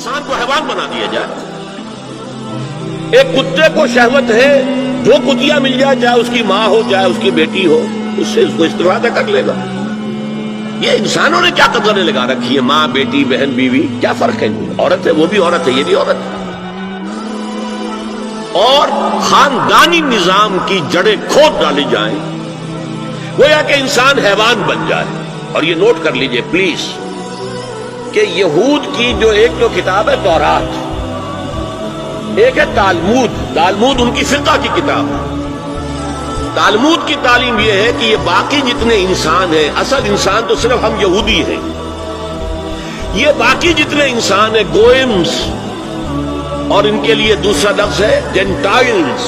انسان کو حیوان بنا دیا جائے. ایک کتے کو شہوت ہے جو کتیا مل جائے، چاہے اس کی ماں ہو چاہے اس کی بیٹی ہو، اس سے اس کو استفادہ کر لے گا. یہ انسانوں نے کیا قدریں لگا رکھی ہے؟ ماں، بیٹی، بہن، بیوی، کیا فرق ہے؟ عورت ہے وہ بھی عورت ہے، یہ بھی عورت ہے. اور خاندانی نظام کی جڑیں کھود ڈالی جائیں، گویا کہ انسان حیوان بن جائے. اور یہ نوٹ کر لیجئے پلیز کہ یہود کی جو ایک جو کتاب ہے تورات، ایک ہے تالمود. تالمود ان کی فقہ کی کتاب ہے. تالمود کی تعلیم یہ ہے کہ یہ باقی جتنے انسان ہیں، اصل انسان تو صرف ہم یہودی ہیں، یہ باقی جتنے انسان ہیں گوئمز، اور ان کے لیے دوسرا لفظ ہے جینٹائلز،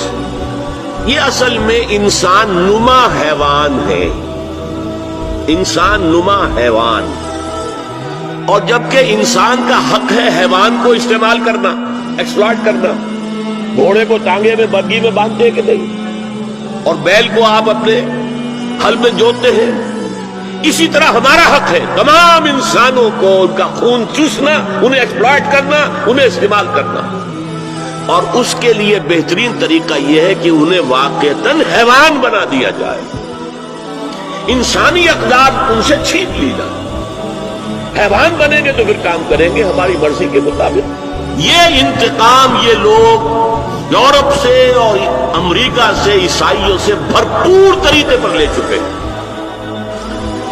یہ اصل میں انسان نما حیوان ہے. انسان نما حیوان. اور جبکہ انسان کا حق ہے حیوان کو استعمال کرنا، ایکسپلائٹ کرنا. گھوڑے کو ٹانگے میں بگھی میں باندھتے کہ نہیں، اور بیل کو آپ اپنے ہل میں جوتتے ہیں. اسی طرح ہمارا حق ہے تمام انسانوں کو ان کا خون چوسنا، انہیں ایکسپلائٹ کرنا، انہیں استعمال کرنا. اور اس کے لیے بہترین طریقہ یہ ہے کہ انہیں واقعتاً حیوان بنا دیا جائے، انسانی اقدار ان سے چھین لی جائے. حیوان بنیں گے تو پھر کام کریں گے ہماری مرضی کے مطابق. یہ انتقام یہ لوگ یورپ سے اور امریکہ سے، عیسائیوں سے بھرپور طریقے پر لے چکے ہیں.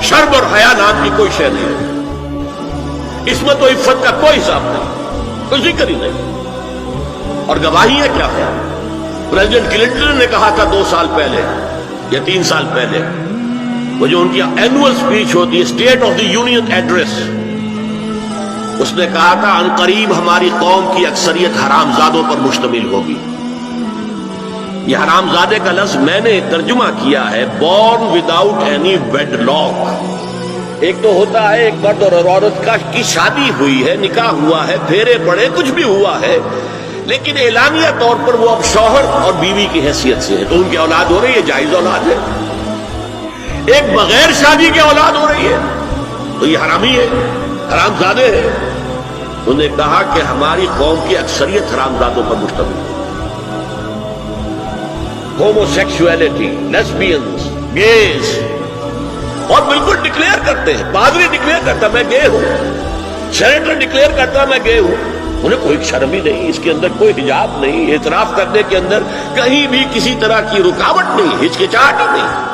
شرم اور حیا نام کی کوئی شے نہیں ہے، عصمت و عفت کا کوئی حساب نہیں، کوئی ذکر ہی نہیں. اور گواہی ہے کیا ہے؟ پریزیڈنٹ کلنٹن نے کہا تھا 2 سال پہلے یا 3 سال پہلے، وہ جو ان کی اینوئل سپیچ ہوتی ہے، state of the union address, اس نے کہا تھا عنقریب ہماری قوم کی اکثریت حرامزادوں پر مشتمل ہوگی. یہ حرامزادے کا لفظ میں نے ترجمہ کیا ہے born without any wedlock. ایک تو ہوتا ہے ایک مرد اور عورت کی شادی ہوئی ہے، نکاح ہوا ہے، پھیرے پڑے، کچھ بھی ہوا ہے، لیکن اعلانیہ طور پر وہ اب شوہر اور بیوی کی حیثیت سے ہے، تو ان کی اولاد ہو رہی ہے، جائز اولاد ہے. ایک بغیر شادی کی اولاد ہو رہی ہے تو یہ حرامی ہے، حرامزادے ہیں. انہوں نے کہا کہ ہماری قوم کی اکثریت حرامزادوں پر مشتمل ہے. ہومو سیکسولیٹی، لیسبینز، گیز، اور بالکل ڈکلیئر کرتے ہیں. پادری ڈکلیئر کرتا میں گے ہوں، سینیٹر ڈکلیئر کرتا میں گے ہوں. انہیں کوئی شرم ہی نہیں، اس کے اندر کوئی حجاب نہیں، اعتراف کرنے کے اندر کہیں بھی کسی طرح کی رکاوٹ نہیں، ہچکچاہٹ ہی نہیں.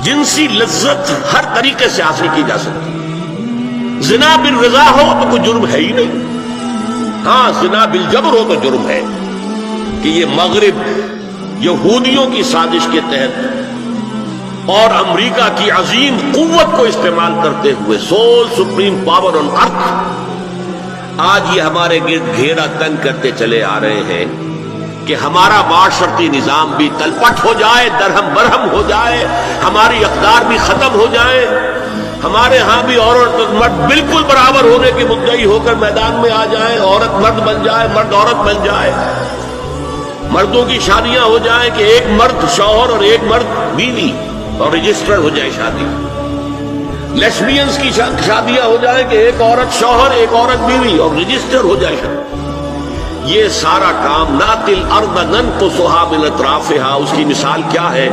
جنسی لذت ہر طریقے سے حاصل کی جا سکتی ہے. زنا بالرضا ہو تو کوئی جرم ہے ہی نہیں. ہاں زنا بالجبر ہو تو جرم ہے. کہ یہ مغرب یہودیوں کی سازش کے تحت اور امریکہ کی عظیم قوت کو استعمال کرتے ہوئے، سول سپریم پاور آن ارتھ، آج یہ ہمارے گرد گھیرا تنگ کرتے چلے آ رہے ہیں کہ ہمارا معاشرتی نظام بھی تلپٹ ہو جائے، درہم برہم ہو جائے، ہماری اقدار بھی ختم ہو جائے، ہمارے ہاں بھی عورت اور مرد بالکل برابر ہونے کے مدعی ہو کر میدان میں آ جائیں، عورت مرد بن جائے، مرد عورت بن جائے، مردوں کی شادیاں ہو جائیں کہ ایک مرد شوہر اور ایک مرد بیوی اور رجسٹر ہو جائے شادی. لیسبینز کی شادیاں ہو جائیں کہ ایک عورت شوہر ایک عورت بیوی اور رجسٹر ہو جائے شادی. یہ سارا کام ناقل ارض ننقصھا من اطرافھا، اس کی مثال کیا ہے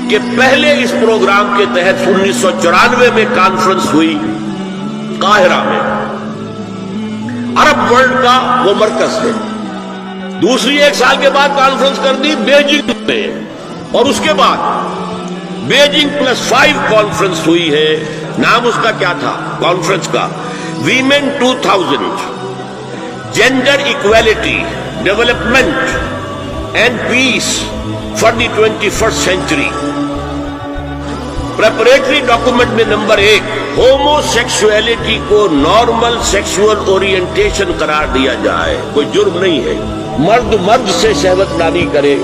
کہ پہلے اس پروگرام کے تحت 1994 میں کانفرنس ہوئی قاہرہ میں، عرب ورلڈ کا وہ مرکز ہے. دوسری 1 سال کے بعد کانفرنس کر دی بیجنگ میں، اور اس کے بعد بیجنگ +5 کانفرنس ہوئی ہے. نام اس کا کیا تھا کانفرنس کا؟ Women 2000، gender equality, development and peace for the 21st century. Preparatory document میں نمبر 1 ہومو سیکسولیٹی کو نارمل سیکسول اورینٹیشن قرار دیا جائے. کوئی جرم نہیں ہے. مرد مرد سے شہوت نانی کرے.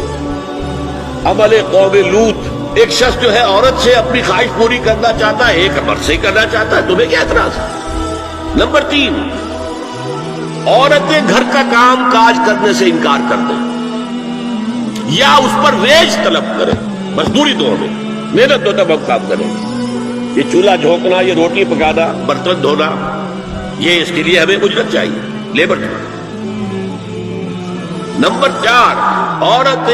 عمل قوم لوط، ایک شخص جو ہے عورت سے اپنی خواہش پوری کرنا چاہتا ہے، ایک مرد سے کرنا چاہتا ہے، تمہیں کیا اعتراض ہے؟ نمبر 3 عورتیں گھر کا کام کاج کرنے سے انکار کر دیں یا اس پر ویج طلب کریں، مزدوری دو میں، محنت دو تب ہم کام کریں. یہ چولہا جھونکنا، یہ روٹی پکانا، برتن دھونا، یہ اس کے لیے ہمیں اجرت چاہیے، لیبر چاہیے۔ نمبر 4، عورت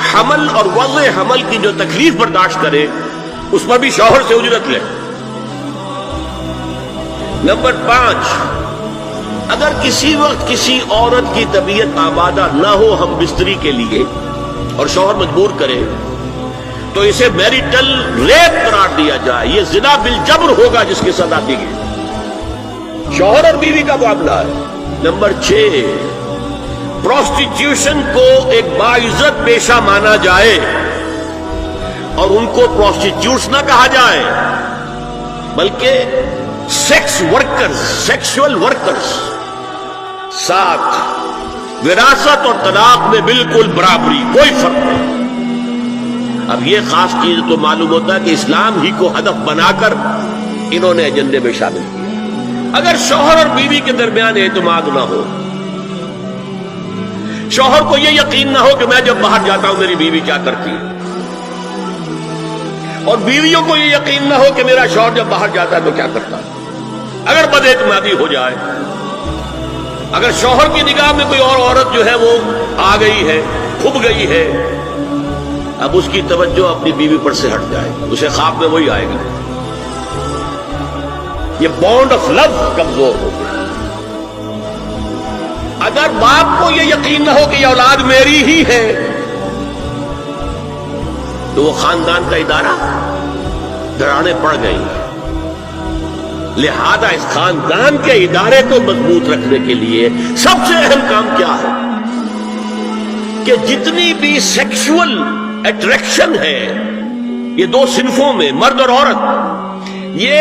حمل اور وضع حمل کی جو تکلیف برداشت کرے اس پر بھی شوہر سے اجرت لے۔ نمبر 5، اگر کسی وقت کسی عورت کی طبیعت آمادہ نہ ہو ہم بستری کے لیے اور شوہر مجبور کرے تو اسے میریٹل ریپ قرار دیا جائے، یہ زنا بالجبر ہوگا جس کی سزا دی گئی، شوہر اور بیوی کا معاملہ ہے۔ نمبر 6، پروسٹیٹیوشن کو ایک باعزت پیشہ مانا جائے اور ان کو پروسٹیٹیوٹس نہ کہا جائے بلکہ سیکس ورکرز، سیکشول ورکرز۔ 7، وراثت اور طلاق میں بالکل برابری، کوئی فرق نہیں۔ اب یہ خاص چیز تو معلوم ہوتا ہے کہ اسلام ہی کو ہدف بنا کر انہوں نے ایجنڈے میں شامل کیا۔ اگر شوہر اور بیوی کے درمیان اعتماد نہ ہو، شوہر کو یہ یقین نہ ہو کہ میں جب باہر جاتا ہوں میری بیوی کیا کرتی ہے، اور بیویوں کو یہ یقین نہ ہو کہ میرا شوہر جب باہر جاتا ہے تو کیا کرتا ہے، اگر بد اعتمادی ہو جائے، اگر شوہر کی نگاہ میں کوئی اور عورت جو ہے وہ آ گئی ہے، کھب گئی ہے، اب اس کی توجہ اپنی بیوی پر سے ہٹ جائے، اسے خواب میں وہی آئے گا، یہ بانڈ آف لو کمزور ہو گیا۔ اگر باپ کو یہ یقین نہ ہو کہ یہ اولاد میری ہی ہے تو وہ خاندان کا ادارہ دراڑیں پڑ گئی۔ لہذا اس خاندان کے ادارے کو مضبوط رکھنے کے لیے سب سے اہم کام کیا ہے کہ جتنی بھی سیکشول اٹریکشن ہے یہ دو صنفوں میں، مرد اور عورت، یہ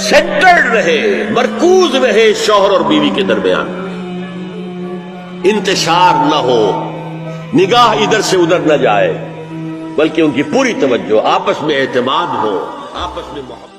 سینٹرڈ رہے، مرکوز رہے شوہر اور بیوی کے درمیان، انتشار نہ ہو، نگاہ ادھر سے ادھر نہ جائے، بلکہ ان کی پوری توجہ، آپس میں اعتماد ہو، آپس میں محبت۔